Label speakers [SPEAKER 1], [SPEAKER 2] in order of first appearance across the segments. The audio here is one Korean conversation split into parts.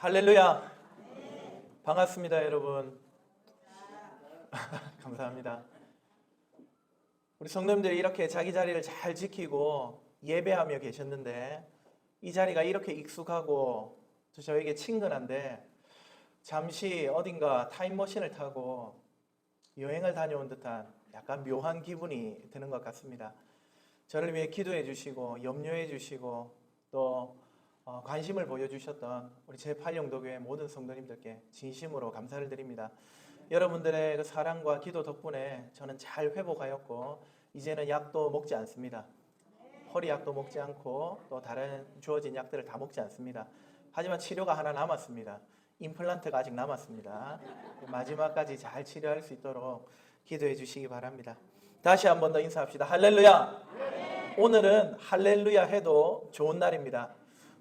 [SPEAKER 1] 할렐루야. 반갑습니다, 여러분. 감사합니다. 우리 성도님들이 이렇게 자기 자리를 잘 지키고 예배하며 계셨는데 이 자리가 이렇게 익숙하고 저에게 친근한데 잠시 어딘가 타임머신을 타고 여행을 다녀온 듯한 약간 묘한 기분이 드는 것 같습니다. 저를 위해 기도해 주시고 염려해 주시고 또 관심을 보여주셨던 우리 제8영도교회 모든 성도님들께 진심으로 감사를 드립니다. 여러분들의 그 사랑과 기도 덕분에 저는 잘 회복하였고 이제는 약도 먹지 않습니다. 허리약도 먹지 않고 또 다른 주어진 약들을 다 먹지 않습니다. 하지만 치료가 하나 남았습니다. 임플란트가 아직 남았습니다. 마지막까지 잘 치료할 수 있도록 기도해 주시기 바랍니다. 다시 한 번 더 인사합시다. 할렐루야. 오늘은 할렐루야 해도 좋은 날입니다.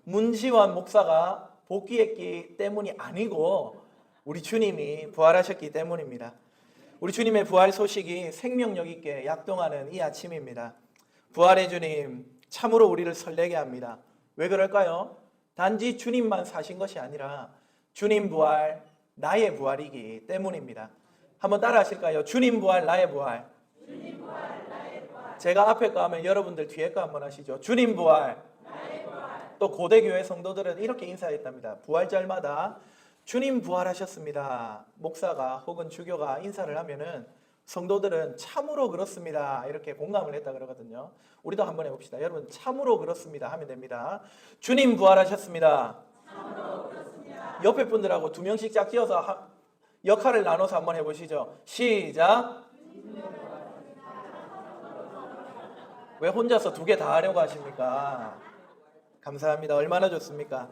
[SPEAKER 1] 문지환 목사가 복귀했기 때문이 아니고 우리 주님이 부활하셨기 때문입니다. 우리 주님의 부활 소식이 생명력 있게 약동하는 이 아침입니다. 부활의 주님 참으로 우리를 설레게 합니다. 왜 그럴까요? 단지 주님만 사신 것이 아니라 주님 부활, 나의 부활이기 때문입니다. 한번 따라 하실까요? 주님 부활, 나의 부활. 주님 부활, 나의 부활. 제가 앞에 거 하면 여러분들 뒤에 거 한번 하시죠. 주님 부활, 나의 부활. 또 고대교회 성도들은 이렇게 인사했답니다. 부활절마다 주님 부활하셨습니다. 목사가 혹은 주교가 인사를 하면은 성도들은 참으로 그렇습니다. 이렇게 공감을 했다 그러거든요. 우리도 한번 해봅시다. 여러분 참으로 그렇습니다 하면 됩니다. 주님 부활하셨습니다. 참으로 그렇습니다. 옆에 분들하고 두 명씩 짝 지어서 역할을 나눠서 한번 해보시죠. 시작. 왜 혼자서 두 개 다 하려고 하십니까? 감사합니다. 얼마나 좋습니까?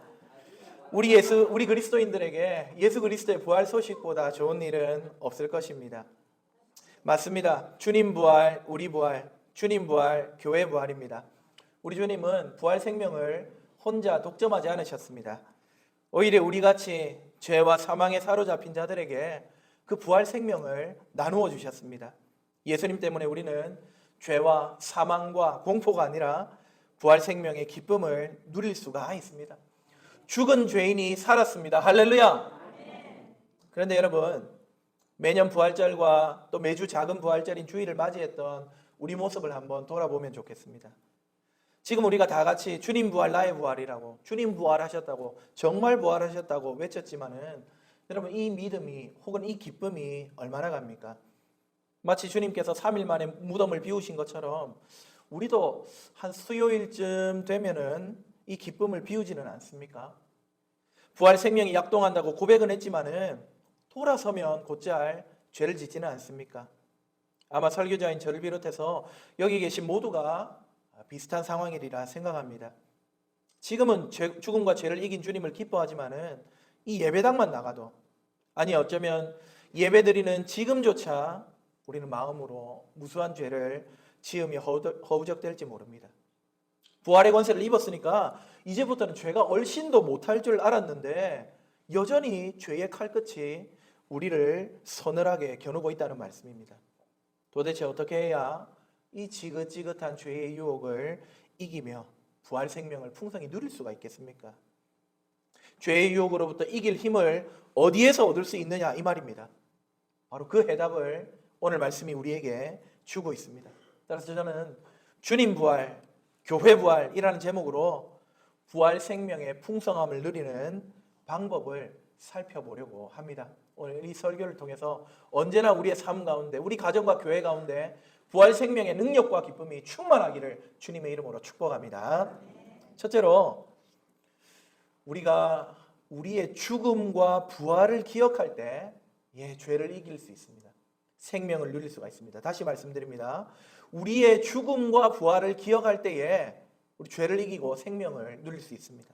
[SPEAKER 1] 우리 그리스도인들에게 예수 그리스도의 부활 소식보다 좋은 일은 없을 것입니다. 맞습니다. 주님 부활, 우리 부활, 주님 부활, 교회 부활입니다. 우리 주님은 부활 생명을 혼자 독점하지 않으셨습니다. 오히려 우리같이 죄와 사망에 사로잡힌 자들에게 그 부활 생명을 나누어 주셨습니다. 예수님 때문에 우리는 죄와 사망과 공포가 아니라 부활 생명의 기쁨을 누릴 수가 있습니다. 죽은 죄인이 살았습니다. 할렐루야. 그런데 여러분 매년 부활절과 또 매주 작은 부활절인 주일을 맞이했던 우리 모습을 한번 돌아보면 좋겠습니다. 지금 우리가 다 같이 주님 부활 나의 부활이라고 주님 부활하셨다고 정말 부활하셨다고 외쳤지만은 여러분 이 믿음이 혹은 이 기쁨이 얼마나 갑니까? 마치 주님께서 3일 만에 무덤을 비우신 것처럼 우리도 한 수요일쯤 되면은 이 기쁨을 비우지는 않습니까? 부활 생명이 약동한다고 고백은 했지만은 돌아서면 곧잘 죄를 짓지는 않습니까? 아마 설교자인 저를 비롯해서 여기 계신 모두가 비슷한 상황이리라 생각합니다. 지금은 죽음과 죄를 이긴 주님을 기뻐하지만은 이 예배당만 나가도 아니 어쩌면 예배드리는 지금조차 우리는 마음으로 무수한 죄를 지으며 허우적댈지 모릅니다. 부활의 권세를 입었으니까 이제부터는 죄가 얼씬도 못할 줄 알았는데 여전히 죄의 칼끝이 우리를 서늘하게 겨누고 있다는 말씀입니다. 도대체 어떻게 해야 이 지긋지긋한 죄의 유혹을 이기며 부활 생명을 풍성히 누릴 수가 있겠습니까? 죄의 유혹으로부터 이길 힘을 어디에서 얻을 수 있느냐 이 말입니다. 바로 그 해답을 오늘 말씀이 우리에게 주고 있습니다. 따라서 저는 주님 부활, 교회 부활이라는 제목으로 부활 생명의 풍성함을 누리는 방법을 살펴보려고 합니다. 오늘 이 설교를 통해서 언제나 우리의 삶 가운데 우리 가정과 교회 가운데 부활 생명의 능력과 기쁨이 충만하기를 주님의 이름으로 축복합니다. 첫째로 우리가 우리의 죽음과 부활을 기억할 때 죄를 이길 수 있습니다. 생명을 누릴 수가 있습니다. 다시 말씀드립니다. 우리의 죽음과 부활을 기억할 때에 우리 죄를 이기고 생명을 누릴 수 있습니다.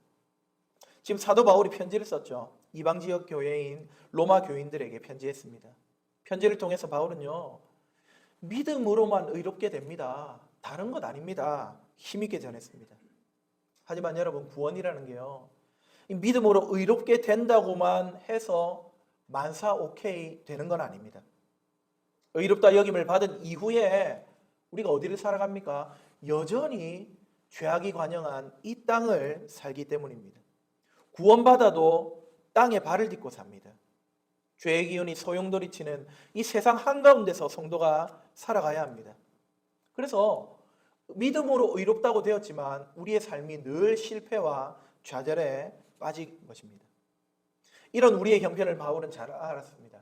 [SPEAKER 1] 지금 사도 바울이 편지를 썼죠. 이방 지역 교회인 로마 교인들에게 편지했습니다. 편지를 통해서 바울은요, 믿음으로만 의롭게 됩니다. 다른 것 아닙니다. 힘있게 전했습니다. 하지만 여러분 구원이라는 게요, 믿음으로 의롭게 된다고만 해서 만사 오케이 되는 건 아닙니다. 의롭다 여김을 받은 이후에 우리가 어디를 살아갑니까? 여전히 죄악이 관영한 이 땅을 살기 때문입니다. 구원받아도 땅에 발을 딛고 삽니다. 죄의 기운이 소용돌이치는 이 세상 한가운데서 성도가 살아가야 합니다. 그래서 믿음으로 의롭다고 되었지만 우리의 삶이 늘 실패와 좌절에 빠진 것입니다. 이런 우리의 형편을 바울은 잘 알았습니다.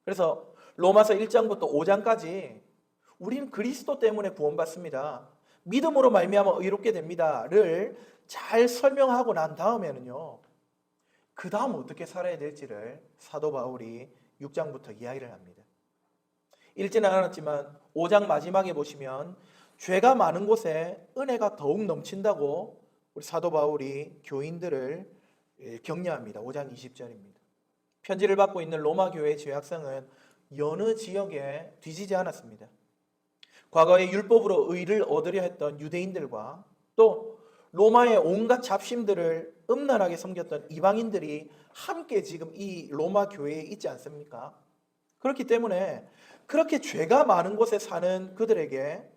[SPEAKER 1] 그래서 로마서 1장부터 5장까지 우리는 그리스도 때문에 구원받습니다. 믿음으로 말미암아 의롭게 됩니다를 잘 설명하고 난 다음에는요, 그 다음 어떻게 살아야 될지를 사도 바울이 6장부터 이야기를 합니다. 읽지는 않았지만 5장 마지막에 보시면 죄가 많은 곳에 은혜가 더욱 넘친다고 우리 사도 바울이 교인들을 격려합니다. 5장 20절입니다. 편지를 받고 있는 로마 교회의 죄악성은 여느 지역에 뒤지지 않았습니다. 과거에 율법으로 의를 얻으려 했던 유대인들과 또 로마의 온갖 잡심들을 음란하게 섬겼던 이방인들이 함께 지금 이 로마 교회에 있지 않습니까? 그렇기 때문에 그렇게 죄가 많은 곳에 사는 그들에게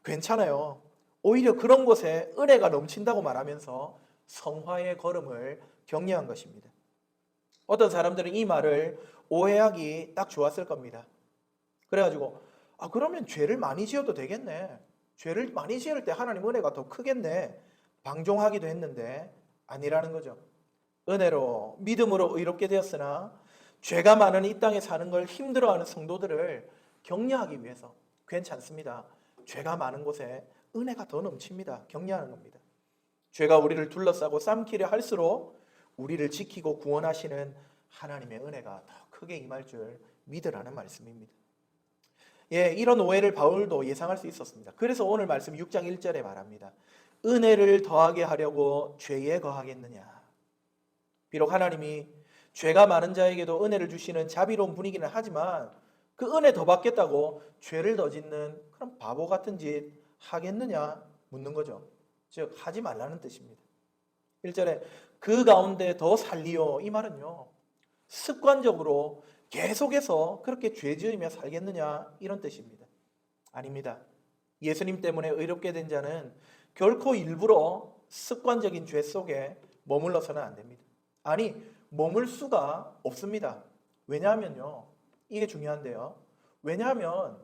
[SPEAKER 1] 괜찮아요. 오히려 그런 곳에 은혜가 넘친다고 말하면서 성화의 걸음을 격려한 것입니다. 어떤 사람들은 이 말을 오해하기 딱 좋았을 겁니다. 그래가지고 그러면 죄를 많이 지어도 되겠네. 죄를 많이 지을 때 하나님 은혜가 더 크겠네. 방종하기도 했는데 아니라는 거죠. 은혜로 믿음으로 의롭게 되었으나 죄가 많은 이 땅에 사는 걸 힘들어하는 성도들을 격려하기 위해서 괜찮습니다. 죄가 많은 곳에 은혜가 더 넘칩니다. 격려하는 겁니다. 죄가 우리를 둘러싸고 삶기려 할수록 우리를 지키고 구원하시는 하나님의 은혜가 더 크게 임할 줄 믿으라는 말씀입니다. 이런 오해를 바울도 예상할 수 있었습니다. 그래서 오늘 말씀 6장 1절에 말합니다. 은혜를 더하게 하려고 죄에 거하겠느냐. 비록 하나님이 죄가 많은 자에게도 은혜를 주시는 자비로운 분이기는 하지만 그 은혜 더 받겠다고 죄를 더 짓는 그런 바보 같은 짓 하겠느냐 묻는 거죠. 즉 하지 말라는 뜻입니다. 1절에 그 가운데 더 살리오, 이 말은요, 습관적으로 계속해서 그렇게 죄 지으며 살겠느냐 이런 뜻입니다. 아닙니다. 예수님 때문에 의롭게 된 자는 결코 일부러 습관적인 죄 속에 머물러서는 안 됩니다. 아니, 머물 수가 없습니다. 왜냐하면요, 이게 중요한데요, 왜냐하면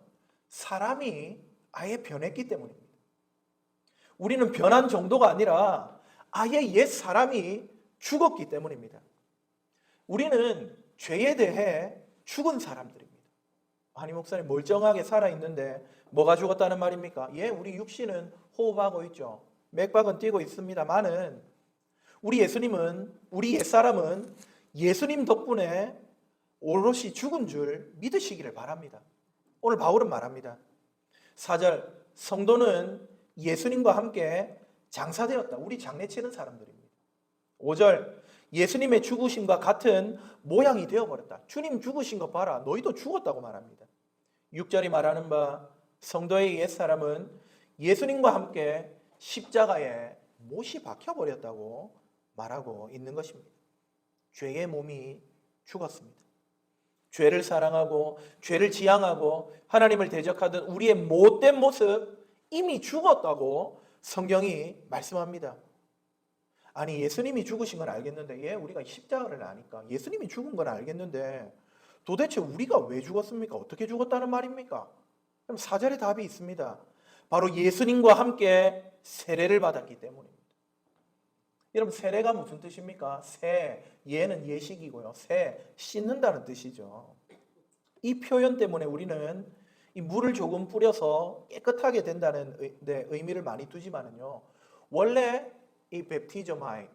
[SPEAKER 1] 사람이 아예 변했기 때문입니다. 우리는 변한 정도가 아니라 아예 옛 사람이 죽었기 때문입니다. 우리는 죄에 대해 죽은 사람들입니다. 아니 목사님 멀쩡하게 살아있는데 뭐가 죽었다는 말입니까? 우리 육신은 호흡하고 있죠. 맥박은 뛰고 있습니다만은 우리 예수님은, 우리 옛사람은 예수님 덕분에 오롯이 죽은 줄 믿으시기를 바랍니다. 오늘 바울은 말합니다. 4절, 성도는 예수님과 함께 장사되었다. 우리 장례치는 사람들입니다. 5절, 예수님의 죽으심과 같은 모양이 되어버렸다. 주님 죽으신 거 봐라. 너희도 죽었다고 말합니다. 6절이 말하는 바 성도의 옛사람은 예수님과 함께 십자가에 못이 박혀버렸다고 말하고 있는 것입니다. 죄의 몸이 죽었습니다. 죄를 사랑하고 죄를 지향하고 하나님을 대적하던 우리의 못된 모습 이미 죽었다고 성경이 말씀합니다. 아니 예수님이 죽으신 건 알겠는데 우리가 십자가를 아니까 예수님이 죽은 건 알겠는데 도대체 우리가 왜 죽었습니까? 어떻게 죽었다는 말입니까? 그럼 4절에 답이 있습니다. 바로 예수님과 함께 세례를 받았기 때문입니다. 여러분 세례가 무슨 뜻입니까? 예는 예식이고요. 씻는다는 뜻이죠. 이 표현 때문에 우리는 이 물을 조금 뿌려서 깨끗하게 된다는 의미를 많이 두지만은요. 원래 이 베프티저마이,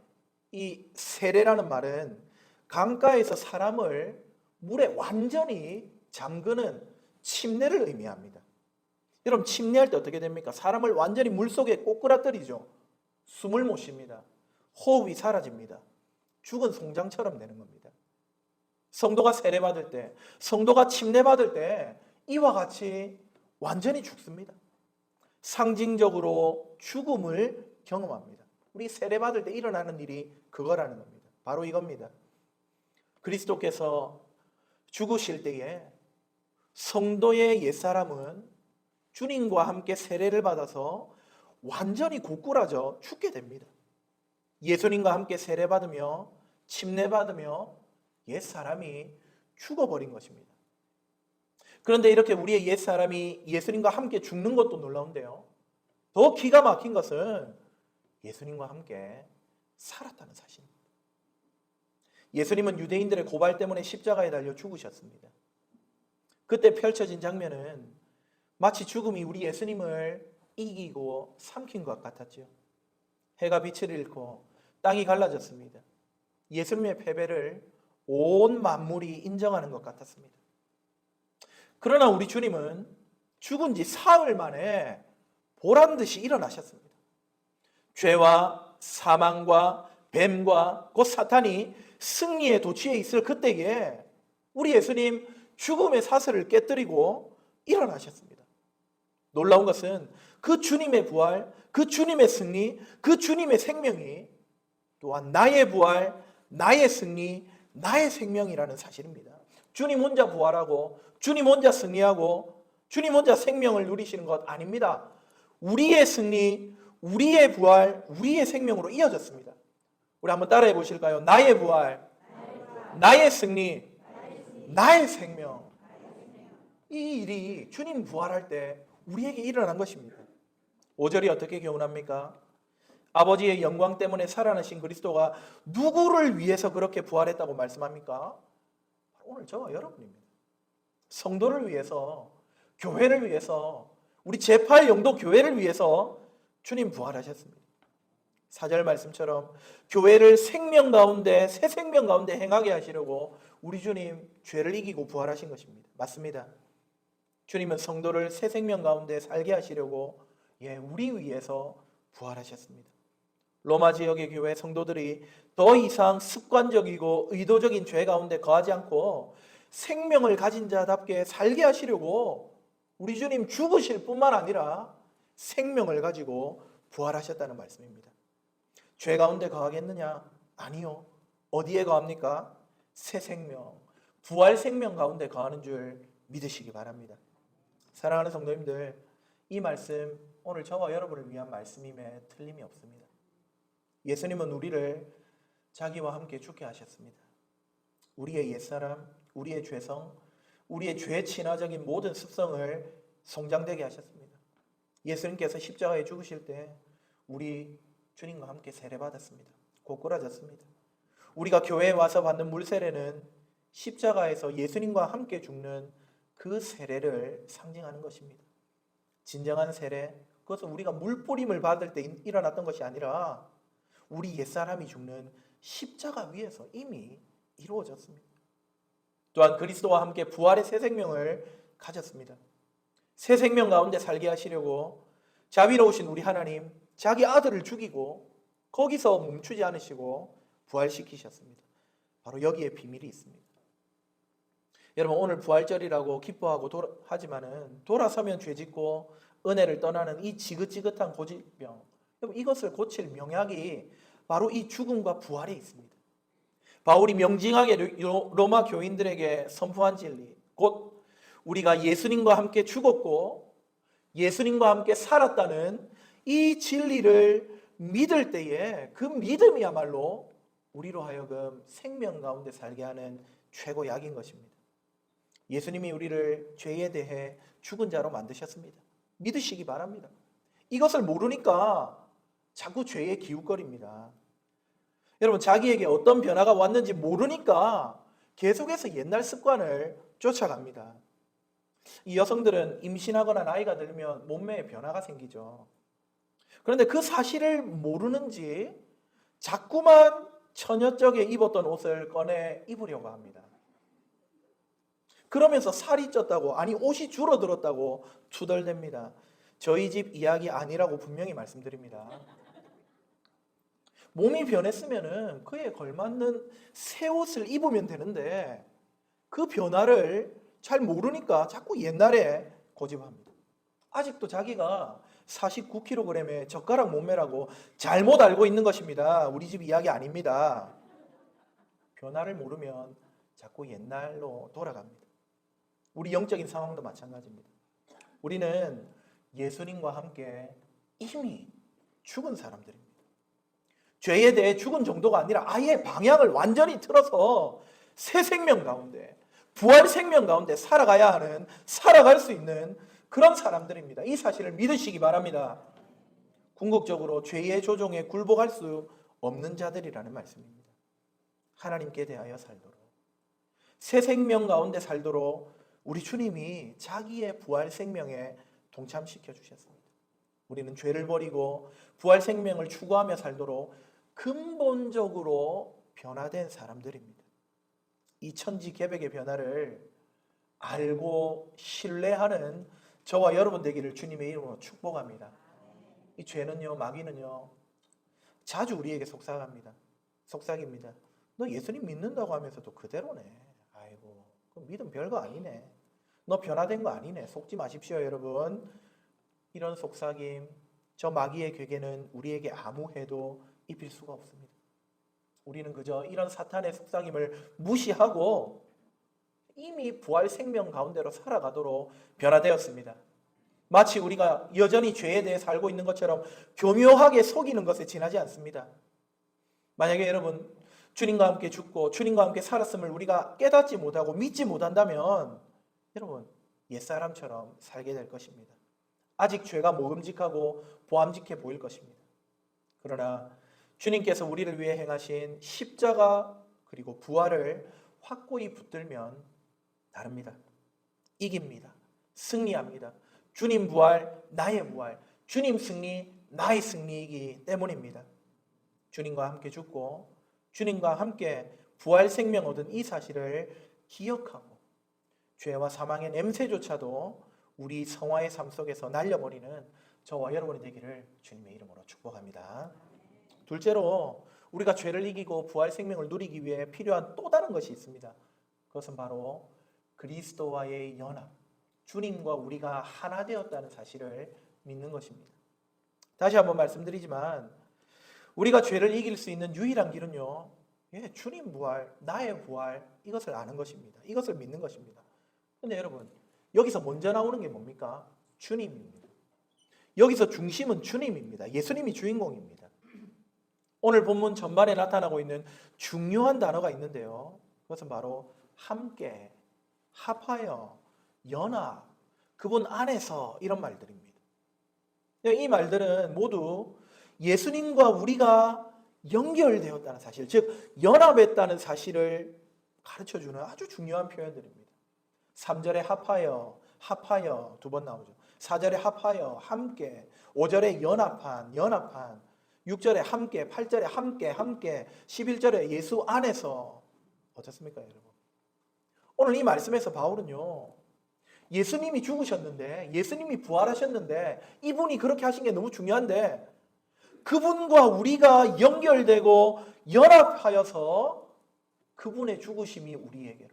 [SPEAKER 1] 이 세례라는 말은 강가에서 사람을 물에 완전히 잠그는 침례를 의미합니다. 여러분 침례할 때 어떻게 됩니까? 사람을 완전히 물속에 꼬꾸라뜨리죠. 숨을 못 쉽니다. 호흡이 사라집니다. 죽은 송장처럼 되는 겁니다. 성도가 세례받을 때, 성도가 침례받을 때 이와 같이 완전히 죽습니다. 상징적으로 죽음을 경험합니다. 우리 세례받을 때 일어나는 일이 그거라는 겁니다. 바로 이겁니다. 그리스도께서 죽으실 때에 성도의 옛사람은 주님과 함께 세례를 받아서 완전히 고꾸라져 죽게 됩니다. 예수님과 함께 세례받으며 침례받으며 옛사람이 죽어버린 것입니다. 그런데 이렇게 우리의 옛사람이 예수님과 함께 죽는 것도 놀라운데요. 더 기가 막힌 것은 예수님과 함께 살았다는 사실입니다. 예수님은 유대인들의 고발 때문에 십자가에 달려 죽으셨습니다. 그때 펼쳐진 장면은 마치 죽음이 우리 예수님을 이기고 삼킨 것 같았죠. 해가 빛을 잃고 땅이 갈라졌습니다. 예수님의 패배를 온 만물이 인정하는 것 같았습니다. 그러나 우리 주님은 죽은 지 사흘 만에 보란듯이 일어나셨습니다. 죄와 사망과 뱀과 곧 사탄이 승리에 도취해 있을 그때에 우리 예수님 죽음의 사슬을 깨뜨리고 일어나셨습니다. 놀라운 것은 그 주님의 부활, 그 주님의 승리, 그 주님의 생명이 또한 나의 부활, 나의 승리, 나의 생명이라는 사실입니다. 주님 혼자 부활하고 주님 혼자 승리하고 주님 혼자 생명을 누리시는 것 아닙니다. 우리의 승리, 우리의 부활, 우리의 생명으로 이어졌습니다. 우리 한번 따라해 보실까요? 나의 부활, 나의 승리, 나의 생명. 이 일이 주님 부활할 때 우리에게 일어난 것입니다. 5절이 어떻게 교훈합니까? 아버지의 영광 때문에 살아나신 그리스도가 누구를 위해서 그렇게 부활했다고 말씀합니까? 오늘 저와 여러분입니다. 성도를 위해서, 교회를 위해서, 우리 제8 영도 교회를 위해서 주님 부활하셨습니다. 4절 말씀처럼 교회를 생명 가운데, 새 생명 가운데 행하게 하시려고 우리 주님 죄를 이기고 부활하신 것입니다. 맞습니다. 주님은 성도를 새 생명 가운데 살게 하시려고 우리 위해서 부활하셨습니다. 로마 지역의 교회 성도들이 더 이상 습관적이고 의도적인 죄 가운데 거하지 않고 생명을 가진 자답게 살게 하시려고 우리 주님 죽으실 뿐만 아니라 생명을 가지고 부활하셨다는 말씀입니다. 죄 가운데 거하겠느냐? 아니요. 어디에 거합니까? 새 생명, 부활 생명 가운데 거하는 줄 믿으시기 바랍니다. 사랑하는 성도님들, 이 말씀 오늘 저와 여러분을 위한 말씀임에 틀림이 없습니다. 예수님은 우리를 자기와 함께 죽게 하셨습니다. 우리의 옛사람, 우리의 죄성, 우리의 죄 친화적인 모든 습성을 성장되게 하셨습니다. 예수님께서 십자가에 죽으실 때 우리 주님과 함께 세례받았습니다. 고꾸라졌습니다. 우리가 교회에 와서 받는 물세례는 십자가에서 예수님과 함께 죽는 그 세례를 상징하는 것입니다. 진정한 세례, 그것은 우리가 물뿌림을 받을 때 일어났던 것이 아니라 우리 옛사람이 죽는 십자가 위에서 이미 이루어졌습니다. 또한 그리스도와 함께 부활의 새 생명을 가졌습니다. 새 생명 가운데 살게 하시려고 자비로우신 우리 하나님, 자기 아들을 죽이고 거기서 멈추지 않으시고 부활시키셨습니다. 바로 여기에 비밀이 있습니다. 여러분, 오늘 부활절이라고 기뻐하고 하지만은 돌아서면 죄짓고 은혜를 떠나는 이 지긋지긋한 고질병, 여러분, 이것을 고칠 명약이 바로 이 죽음과 부활에 있습니다. 바울이 명징하게 로마 교인들에게 선포한 진리, 곧 우리가 예수님과 함께 죽었고 예수님과 함께 살았다는 이 진리를 믿을 때에 그 믿음이야말로 우리로 하여금 생명 가운데 살게 하는 최고 약인 것입니다. 예수님이 우리를 죄에 대해 죽은 자로 만드셨습니다. 믿으시기 바랍니다. 이것을 모르니까 자꾸 죄에 기웃거립니다. 여러분, 자기에게 어떤 변화가 왔는지 모르니까 계속해서 옛날 습관을 쫓아갑니다. 이 여성들은 임신하거나 나이가 들면 몸매에 변화가 생기죠. 그런데 그 사실을 모르는지 자꾸만 처녀 적에 입었던 옷을 꺼내 입으려고 합니다. 그러면서 살이 쪘다고, 아니 옷이 줄어들었다고 투덜댑니다. 저희 집 이야기 아니라고 분명히 말씀드립니다. 몸이 변했으면 그에 걸맞는 새 옷을 입으면 되는데 그 변화를 잘 모르니까 자꾸 옛날에 고집합니다. 아직도 자기가 49kg의 젓가락 몸매라고 잘못 알고 있는 것입니다. 우리 집 이야기 아닙니다. 변화를 모르면 자꾸 옛날로 돌아갑니다. 우리 영적인 상황도 마찬가지입니다. 우리는 예수님과 함께 이미 죽은 사람들입니다. 죄에 대해 죽은 정도가 아니라 아예 방향을 완전히 틀어서 새 생명 가운데, 부활 생명 가운데 살아갈 수 있는 그런 사람들입니다. 이 사실을 믿으시기 바랍니다. 궁극적으로 죄의 조종에 굴복할 수 없는 자들이라는 말씀입니다. 하나님께 대하여 살도록, 새 생명 가운데 살도록 우리 주님이 자기의 부활 생명에 동참시켜 주셨습니다. 우리는 죄를 버리고 부활 생명을 추구하며 살도록 근본적으로 변화된 사람들입니다. 이 천지개벽의 변화를 알고 신뢰하는 저와 여러분 되기를 주님의 이름으로 축복합니다. 이 죄는요, 마귀는요, 자주 우리에게 속삭입니다. 너 예수님 믿는다고 하면서도 그대로네. 아이고, 그 믿음 별거 아니네. 너 변화된 거 아니네. 속지 마십시오, 여러분. 이런 속삭임, 저 마귀의 괴계는 우리에게 아무 해도 입힐 수가 없습니다. 우리는 그저 이런 사탄의 속삭임을 무시하고 이미 부활 생명 가운데로 살아가도록 변화되었습니다. 마치 우리가 여전히 죄에 대해 살고 있는 것처럼 교묘하게 속이는 것에 지나지 않습니다. 만약에 여러분 주님과 함께 죽고 주님과 함께 살았음을 우리가 깨닫지 못하고 믿지 못한다면 여러분 옛사람처럼 살게 될 것입니다. 아직 죄가 모금직하고 보암직해 보일 것입니다. 그러나 주님께서 우리를 위해 행하신 십자가 그리고 부활을 확고히 붙들면 다릅니다. 이깁니다. 승리합니다. 주님 부활, 나의 부활, 주님 승리, 나의 승리이기 때문입니다. 주님과 함께 죽고 주님과 함께 부활 생명 얻은 이 사실을 기억하고 죄와 사망의 냄새조차도 우리 성화의 삶 속에서 날려버리는 저와 여러분이 되기를 주님의 이름으로 축복합니다. 둘째로 우리가 죄를 이기고 부활 생명을 누리기 위해 필요한 또 다른 것이 있습니다. 그것은 바로 그리스도와의 연합, 주님과 우리가 하나 되었다는 사실을 믿는 것입니다. 다시 한번 말씀드리지만 우리가 죄를 이길 수 있는 유일한 길은요, 주님 부활, 나의 부활, 이것을 아는 것입니다. 이것을 믿는 것입니다. 그런데 여러분, 여기서 먼저 나오는 게 뭡니까? 주님입니다. 여기서 중심은 주님입니다. 예수님이 주인공입니다. 오늘 본문 전반에 나타나고 있는 중요한 단어가 있는데요. 그것은 바로 함께, 합하여, 연합, 그분 안에서 이런 말들입니다. 이 말들은 모두 예수님과 우리가 연결되었다는 사실, 즉 연합했다는 사실을 가르쳐주는 아주 중요한 표현들입니다. 3절에 합하여 두 번 나오죠. 4절에 합하여, 함께, 5절에 연합한, 6절에 함께, 8절에 함께, 11절에 예수 안에서. 어떻습니까, 여러분? 오늘 이 말씀에서 바울은요, 예수님이 죽으셨는데, 예수님이 부활하셨는데, 이분이 그렇게 하신 게 너무 중요한데, 그분과 우리가 연결되고 연합하여서 그분의 죽으심이 우리에게로,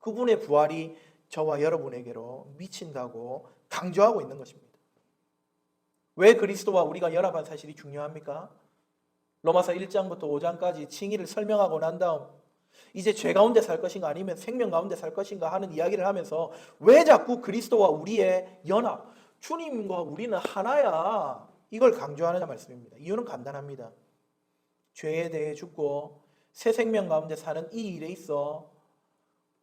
[SPEAKER 1] 그분의 부활이 저와 여러분에게로 미친다고 강조하고 있는 것입니다. 왜 그리스도와 우리가 연합한 사실이 중요합니까? 로마서 1장부터 5장까지 칭의를 설명하고 난 다음 이제 죄 가운데 살 것인가 아니면 생명 가운데 살 것인가 하는 이야기를 하면서 왜 자꾸 그리스도와 우리의 연합, 주님과 우리는 하나야, 이걸 강조하느냐 말씀입니다. 이유는 간단합니다. 죄에 대해 죽고 새 생명 가운데 사는 이 일에 있어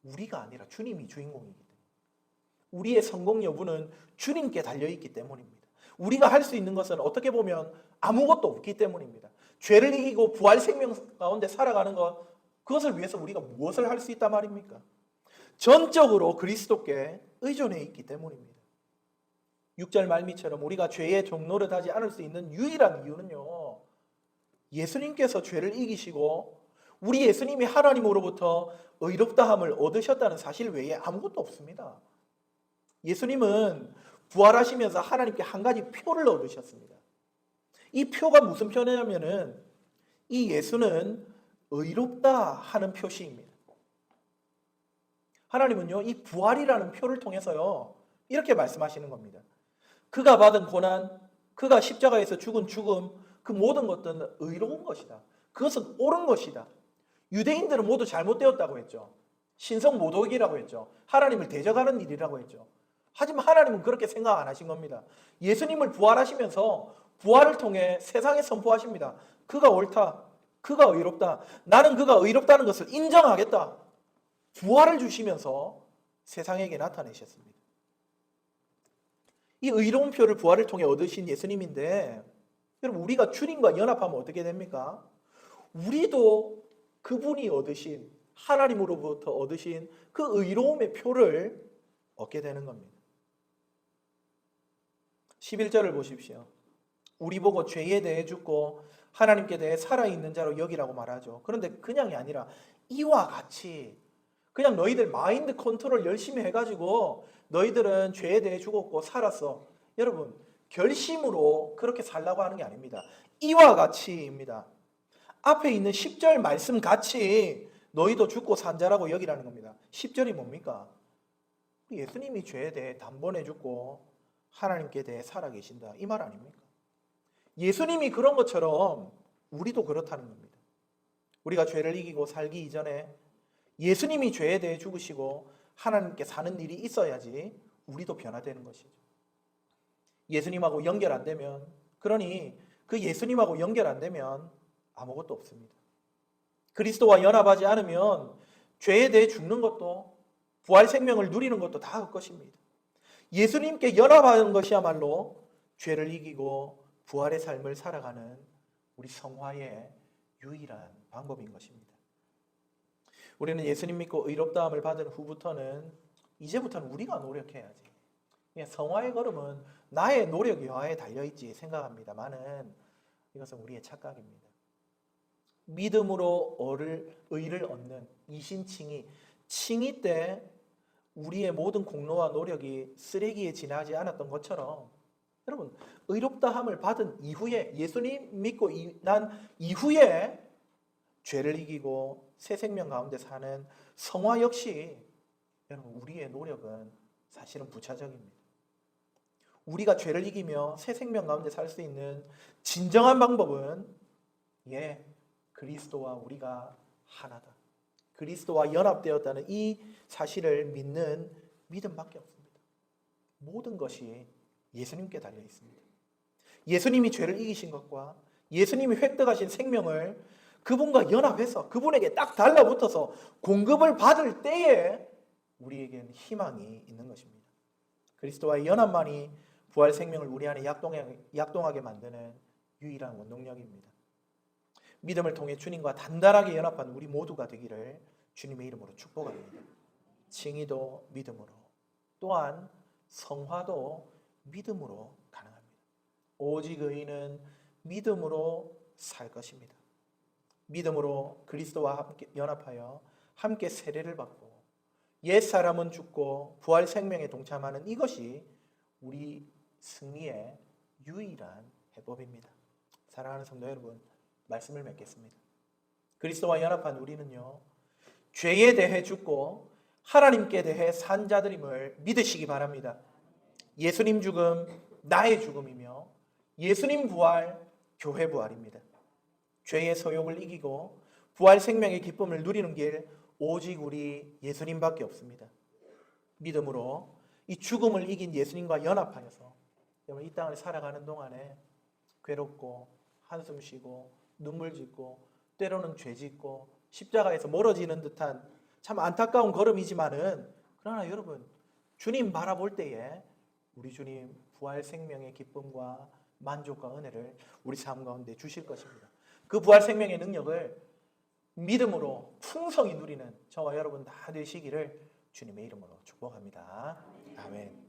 [SPEAKER 1] 우리가 아니라 주님이 주인공이기 때문에, 우리의 성공 여부는 주님께 달려있기 때문입니다. 우리가 할 수 있는 것은 어떻게 보면 아무것도 없기 때문입니다. 죄를 이기고 부활 생명 가운데 살아가는 것, 그것을 위해서 우리가 무엇을 할 수 있단 말입니까? 전적으로 그리스도께 의존해 있기 때문입니다. 6절 말미처럼 우리가 죄의 종노릇 하지 않을 수 있는 유일한 이유는요, 예수님께서 죄를 이기시고 우리 예수님이 하나님으로부터 의롭다함을 얻으셨다는 사실 외에 아무것도 없습니다. 예수님은 부활하시면서 하나님께 한 가지 표를 얻으셨습니다. 이 표가 무슨 표냐면은 이 예수는 의롭다 하는 표시입니다. 하나님은요, 이 부활이라는 표를 통해서요, 이렇게 말씀하시는 겁니다. 그가 받은 고난, 그가 십자가에서 죽은 죽음, 그 모든 것들은 의로운 것이다. 그것은 옳은 것이다. 유대인들은 모두 잘못되었다고 했죠. 신성 모독이라고 했죠. 하나님을 대적하는 일이라고 했죠. 하지만 하나님은 그렇게 생각 안 하신 겁니다. 예수님을 부활하시면서 부활을 통해 세상에 선포하십니다. 그가 옳다. 그가 의롭다. 나는 그가 의롭다는 것을 인정하겠다. 부활을 주시면서 세상에게 나타내셨습니다. 이 의로운 표를 부활을 통해 얻으신 예수님인데, 여러분 우리가 주님과 연합하면 어떻게 됩니까? 우리도 그분이 얻으신, 하나님으로부터 얻으신 그 의로움의 표를 얻게 되는 겁니다. 11절을 보십시오. 우리 보고 죄에 대해 죽고 하나님께 대해 살아있는 자로 여기라고 말하죠. 그런데 그냥이 아니라 이와 같이 그냥 너희들 마인드 컨트롤 열심히 해가지고 너희들은 죄에 대해 죽었고 살았어. 여러분 결심으로 그렇게 살라고 하는 게 아닙니다. 이와 같이입니다. 앞에 있는 10절 말씀 같이 너희도 죽고 산 자라고 여기라는 겁니다. 10절이 뭡니까? 예수님이 죄에 대해 단번에 죽고 하나님께 대해 살아계신다. 이 말 아닙니까? 예수님이 그런 것처럼 우리도 그렇다는 겁니다. 우리가 죄를 이기고 살기 이전에 예수님이 죄에 대해 죽으시고 하나님께 사는 일이 있어야지 우리도 변화되는 것이죠. 예수님하고 연결 안 되면, 그러니 그 예수님하고 연결 안 되면 아무것도 없습니다. 그리스도와 연합하지 않으면 죄에 대해 죽는 것도 부활 생명을 누리는 것도 다 헛것입니다. 예수님께 연합하는 것이야말로 죄를 이기고 부활의 삶을 살아가는 우리 성화의 유일한 방법인 것입니다. 우리는 예수님 믿고 의롭다함을 받은 후부터는 이제부터는 우리가 노력해야지. 성화의 걸음은 나의 노력 여하에 달려있지 생각합니다만은 이것은 우리의 착각입니다. 믿음으로 의를 얻는 이신칭의, 칭의 때 우리의 모든 공로와 노력이 쓰레기에 지나지 않았던 것처럼 여러분 의롭다함을 받은 이후에 예수님 믿고 난 이후에 죄를 이기고 새 생명 가운데 사는 성화 역시 여러분 우리의 노력은 사실은 부차적입니다. 우리가 죄를 이기며 새 생명 가운데 살 수 있는 진정한 방법은 그리스도와 우리가 하나다. 그리스도와 연합되었다는 이 사실을 믿는 믿음밖에 없습니다. 모든 것이 예수님께 달려 있습니다. 예수님이 죄를 이기신 것과 예수님이 획득하신 생명을 그분과 연합해서 그분에게 딱 달라붙어서 공급을 받을 때에 우리에겐 희망이 있는 것입니다. 그리스도와의 연합만이 부활 생명을 우리 안에 약동하게 만드는 유일한 원동력입니다. 믿음을 통해 주님과 단단하게 연합한 우리 모두가 되기를 주님의 이름으로 축복합니다. 칭의도 믿음으로, 또한 성화도 믿음으로 가능합니다. 오직 의인은 믿음으로 살 것입니다. 믿음으로 그리스도와 함께 연합하여 함께 세례를 받고 옛사람은 죽고 부활 생명에 동참하는 이것이 우리 승리의 유일한 해법입니다. 사랑하는 성도 여러분, 말씀을 맺겠습니다. 그리스도와 연합한 우리는요, 죄에 대해 죽고 하나님께 대해 산 자들임을 믿으시기 바랍니다. 예수님 죽음, 나의 죽음이며 예수님 부활, 교회 부활입니다. 죄의 소욕을 이기고 부활 생명의 기쁨을 누리는 길 오직 우리 예수님밖에 없습니다. 믿음으로 이 죽음을 이긴 예수님과 연합하여서 이 땅을 살아가는 동안에 괴롭고 한숨 쉬고 눈물 짓고 때로는 죄 짓고 십자가에서 멀어지는 듯한 참 안타까운 걸음이지만은 그러나 여러분 주님 바라볼 때에 우리 주님 부활 생명의 기쁨과 만족과 은혜를 우리 삶 가운데 주실 것입니다. 그 부활 생명의 능력을 믿음으로 풍성히 누리는 저와 여러분 다 되시기를 주님의 이름으로 축복합니다. 아멘.